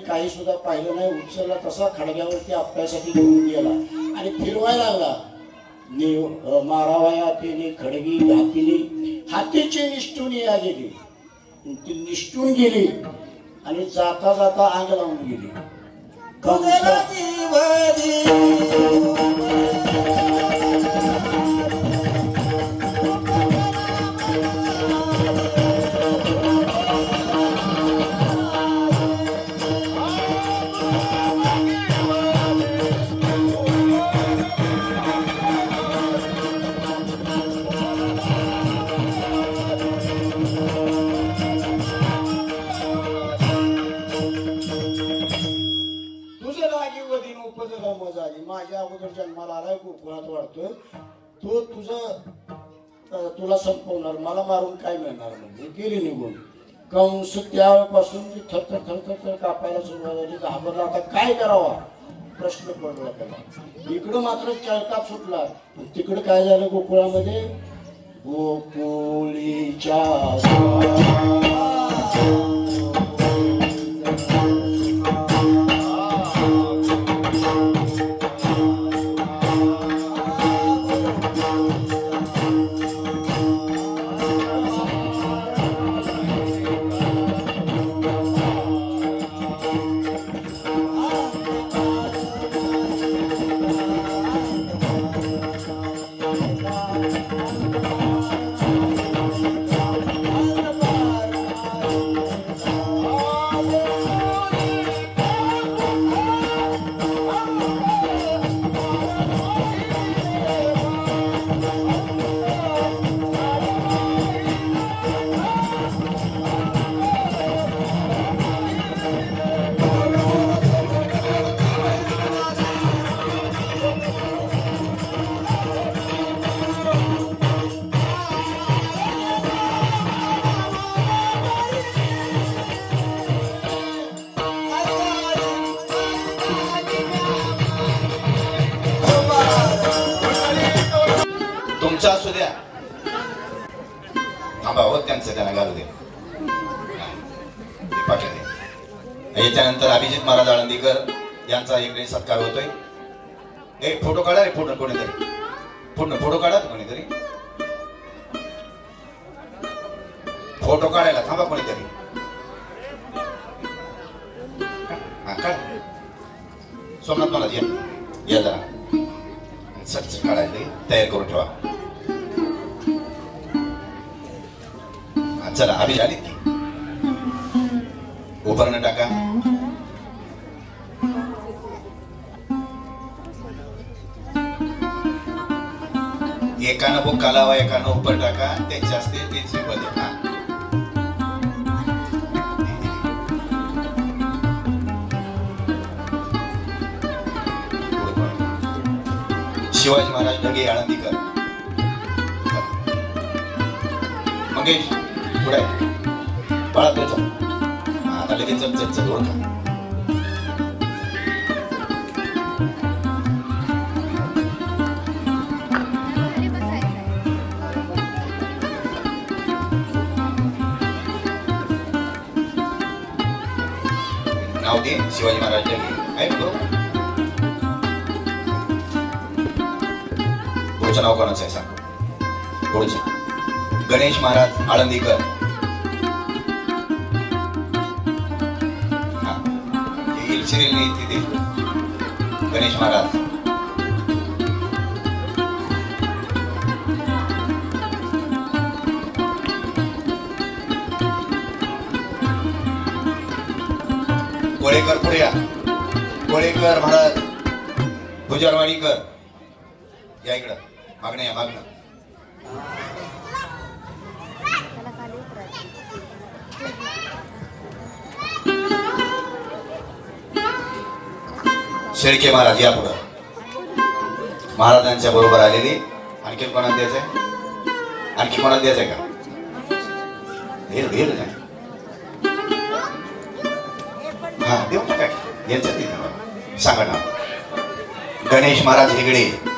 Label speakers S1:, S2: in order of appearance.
S1: काही सुद्धा पाहिलं नाही, उचलला तसा खडग्यावरती आपल्यासाठी घेऊन गेला आणि फिरवायला लागला। मारावया हातीने खडगी हातीने हातीची निष्ठून या गेली, ती निष्ठून गेली आणि जाता जाता आग लावून गेली। माझ्या अगोदर जन्माला आलाय, गोकुळात वाढतोय तो, तुला संपवणार, मला मारून काय मिळणार म्हणजे गेली निघून। कंस त्यापासून थर थर थर थर कापायला सुरुवात झाली, घाबरला, आता काय करावा प्रश्न पडला त्याला। इकडं मात्र चळकाप सुटला, तिकडं काय झालं गोकुळामध्ये, गोकुळीच्या
S2: तुमचा असू द्या, थांबा हो, त्यांचं त्यांना घालू दे, पाठवू दे। याच्यानंतर अभिजित महाराज आळंदीकर यांचा इकडे सत्कार होतोय। एक फोटो काढा रे, फोटो कोणीतरी, फोटो काढा कोणीतरी, फोटो काढायला थांबा कोणीतरी, हा काढ। सोमनाथ महाराज या जरा, सच काढायला तयार करून ठेवा। चला अभी आली की उपरण टाका, एकानं बुक्का लावा, एकानं उपर टाका, त्यांचे असते त्यांचे बदल। शिवाजी महाराज ढगे आळंदीकर, मंगेश पुढे बाळा तुझं, आता लगेच चल ओळखा। नाव दे शिवाजी महाराज ढगे आहे बरोबर, पुढचं नाव कोणाचं आहे सांग, पुढचं गणेश महाराज आळंदीकर, तिथे गणेश महाराज कोळेकर पुढे या. कोळेकर महाराज भुजरवाडीकर या इकडं. मागणं या मागणं. शेळके महाराज या पुढं. महाराजांच्या बरोबर आलेली. आणखी कोणाला द्यायचंय? आणखी कोणाला द्यायचंय का? भेल हा देऊ काय यांच्यात सांगा ना. गणेश महाराज हेगडे